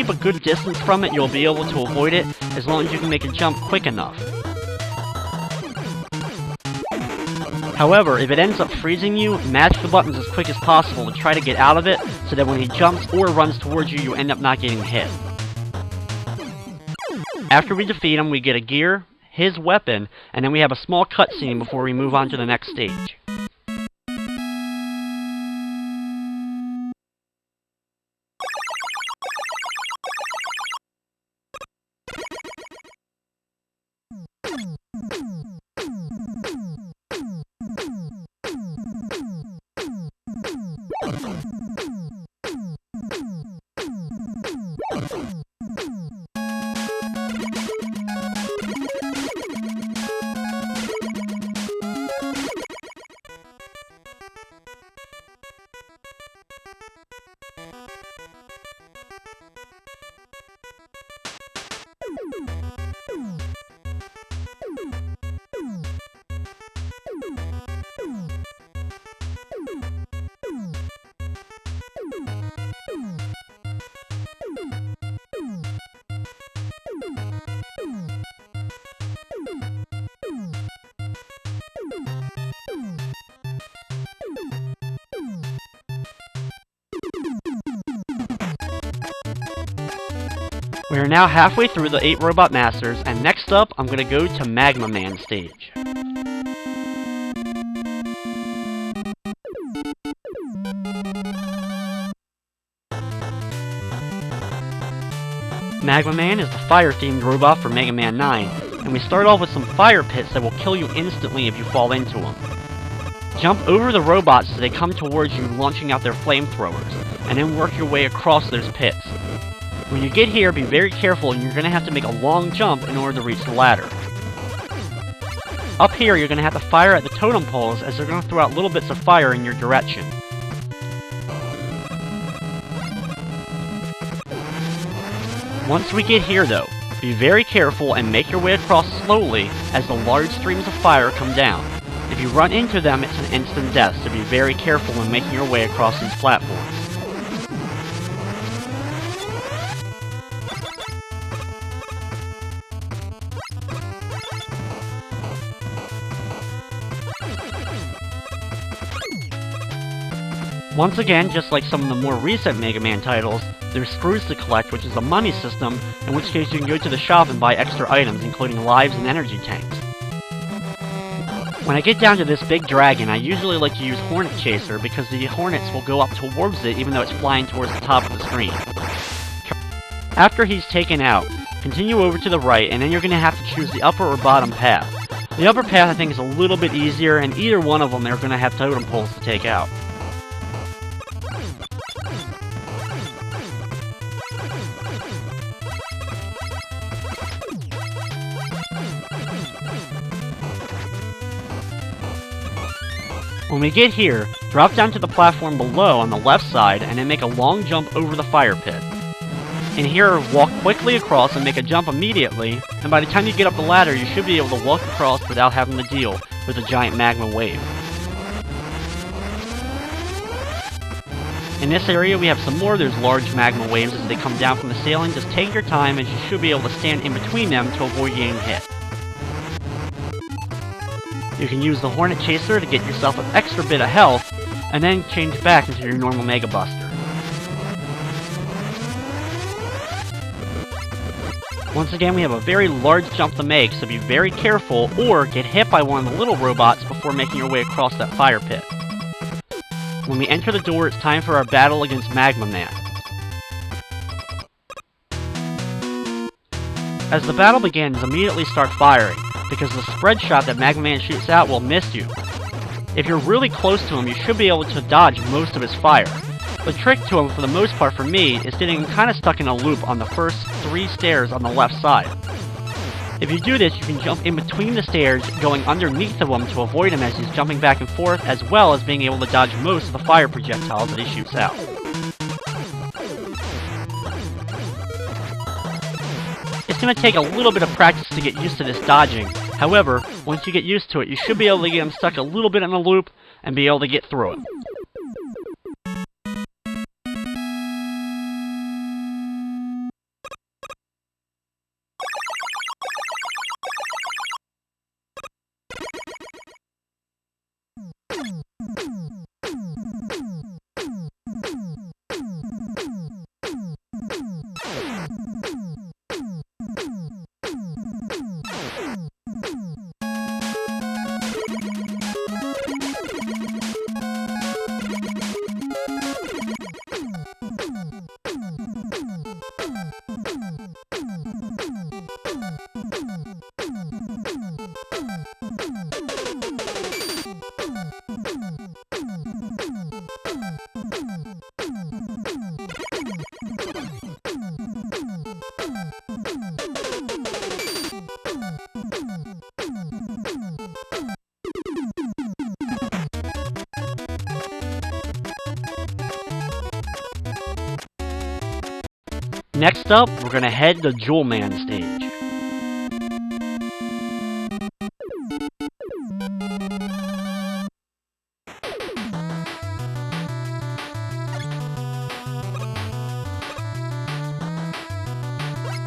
keep a good distance from it, you'll be able to avoid it, as long as you can make a jump quick enough. However, if it ends up freezing you, mash the buttons as quick as possible to try to get out of it, so that when he jumps or runs towards you, you end up not getting hit. After we defeat him, we get a gear, his weapon, and then we have a small cutscene before we move on to the next stage. We are now halfway through the 8 Robot Masters, and next up, I'm going to go to Magma Man stage. Magma Man is the fire-themed robot for Mega Man 9, and we start off with some fire pits that will kill you instantly if you fall into them. Jump over the robots as they come towards you, launching out their flamethrowers, and then work your way across those pits. When you get here, be very careful, and you're going to have to make a long jump in order to reach the ladder. Up here, you're going to have to fire at the totem poles, as they're going to throw out little bits of fire in your direction. Once we get here, though, be very careful and make your way across slowly as the large streams of fire come down. If you run into them, it's an instant death, so be very careful when making your way across these platforms. Once again, just like some of the more recent Mega Man titles, there's screws to collect, which is a money system, in which case you can go to the shop and buy extra items, including lives and energy tanks. When I get down to this big dragon, I usually like to use Hornet Chaser, because the Hornets will go up towards it even though it's flying towards the top of the screen. After he's taken out, continue over to the right, and then you're going to have to choose the upper or bottom path. The upper path I think is a little bit easier, and either one of them they're going to have totem poles to take out. When we get here, drop down to the platform below on the left side and then make a long jump over the fire pit. In here, walk quickly across and make a jump immediately, and by the time you get up the ladder, you should be able to walk across without having to deal with a giant magma wave. In this area, we have some more of those large magma waves as they come down from the ceiling. Just take your time, as you should be able to stand in between them to avoid getting hit. You can use the Hornet Chaser to get yourself an extra bit of health, and then change back into your normal Mega Buster. Once again, we have a very large jump to make, so be very careful or get hit by one of the little robots before making your way across that fire pit. When we enter the door, it's time for our battle against Magma Man. As the battle begins, immediately start firing, because the spread shot that Magma Man shoots out will miss you. If you're really close to him, you should be able to dodge most of his fire. The trick to him, for the most part for me, is getting kind of stuck in a loop on the first 3 stairs on the left side. If you do this, you can jump in between the stairs, going underneath of him to avoid him as he's jumping back and forth, as well as being able to dodge most of the fire projectiles that he shoots out. It's going to take a little bit of practice to get used to this dodging. However, once you get used to it, you should be able to get him stuck a little bit in a loop and be able to get through it. Next up, we're gonna head to Jewel Man stage.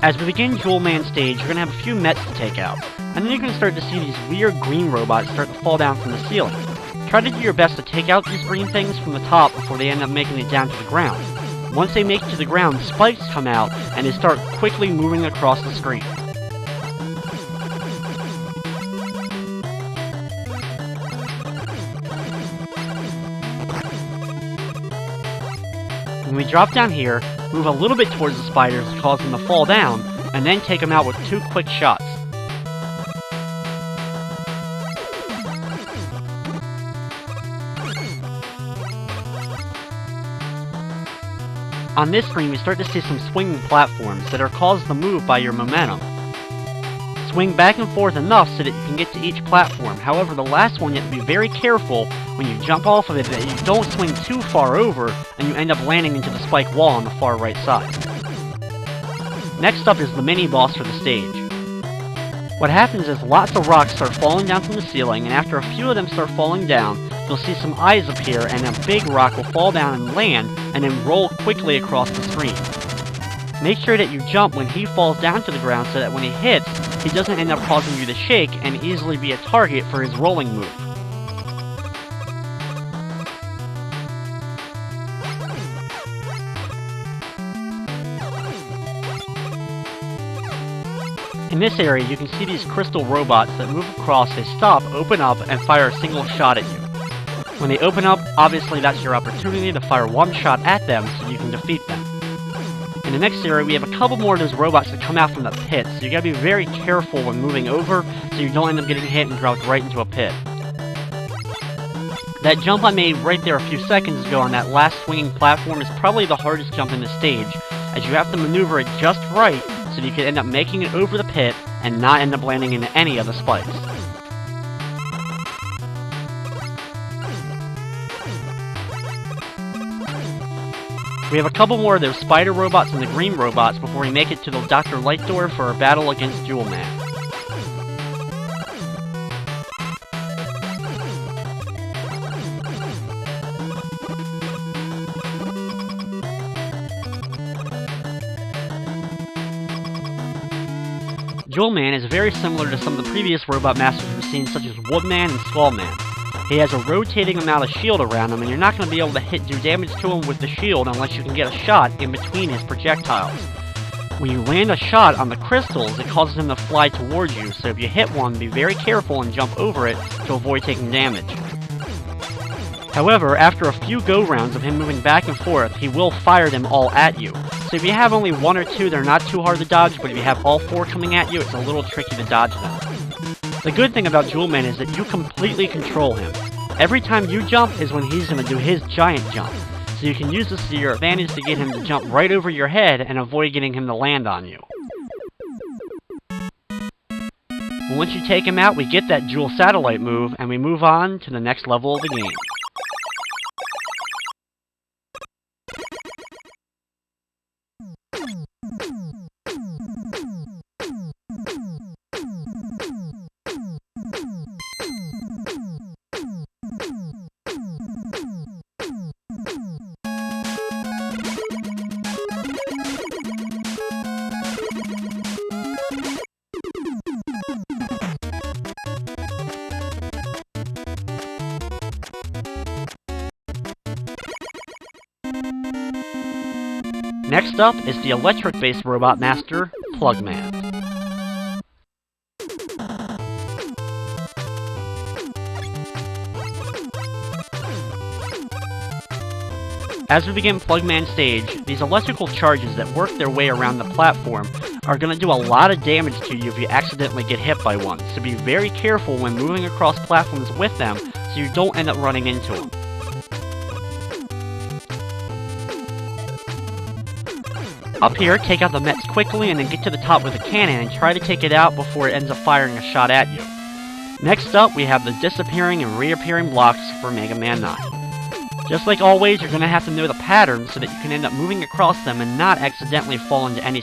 As we begin Jewel Man stage, you're gonna have a few Mets to take out, and then you're gonna start to see these weird green robots start to fall down from the ceiling. Try to do your best to take out these green things from the top before they end up making it down to the ground. Once they make it to the ground, spikes come out, and they start quickly moving across the screen. When we drop down here, move a little bit towards the spiders to cause them to fall down, and then take them out with 2 quick shots. On this screen, we start to see some swinging platforms that are caused to move by your momentum. Swing back and forth enough so that you can get to each platform. However, the last one, you have to be very careful when you jump off of it that you don't swing too far over and you end up landing into the spike wall on the far right side. Next up is the mini-boss for the stage. What happens is lots of rocks start falling down from the ceiling, and after a few of them start falling down, you'll see some eyes appear, and a big rock will fall down and land, and then roll quickly across the screen. Make sure that you jump when he falls down to the ground so that when he hits, he doesn't end up causing you to shake and easily be a target for his rolling move. In this area, you can see these crystal robots that move across, they stop, open up, and fire a single shot at you. When they open up, obviously that's your opportunity to fire one shot at them so you can defeat them. In the next area, we have a couple more of those robots that come out from the pit, so you gotta be very careful when moving over so you don't end up getting hit and dropped right into a pit. That jump I made right there a few seconds ago on that last swinging platform is probably the hardest jump in the stage, as you have to maneuver it just right so that you can end up making it over the pit and not end up landing into any of the spikes. We have a couple more of those spider robots and the green robots before we make it to the Dr. Light door for our battle against Jewel Man. Jewel Man is very similar to some of the previous robot masters we've seen, such as Woodman and Skullman. He has a rotating amount of shield around him, and you're not going to be able to do damage to him with the shield unless you can get a shot in between his projectiles. When you land a shot on the crystals, it causes him to fly towards you, so if you hit one, be very careful and jump over it to avoid taking damage. However, after a few go-rounds of him moving back and forth, he will fire them all at you. So if you have only 1 or 2, they're not too hard to dodge, but if you have all 4 coming at you, it's a little tricky to dodge them. The good thing about Jewel Man is that you completely control him. Every time you jump is when he's going to do his giant jump, so you can use this to your advantage to get him to jump right over your head and avoid getting him to land on you. Once you take him out, we get that Jewel Satellite move, and we move on to the next level of the game. Next up is the electric-based robot master, Plugman. As we begin Plugman stage, these electrical charges that work their way around the platform are going to do a lot of damage to you if you accidentally get hit by one, so be very careful when moving across platforms with them so you don't end up running into them. Up here, take out the Mets quickly and then get to the top with a cannon and try to take it out before it ends up firing a shot at you. Next up, we have the disappearing and reappearing blocks for Mega Man 9. Just like always, you're going to have to know the patterns so that you can end up moving across them and not accidentally fall into any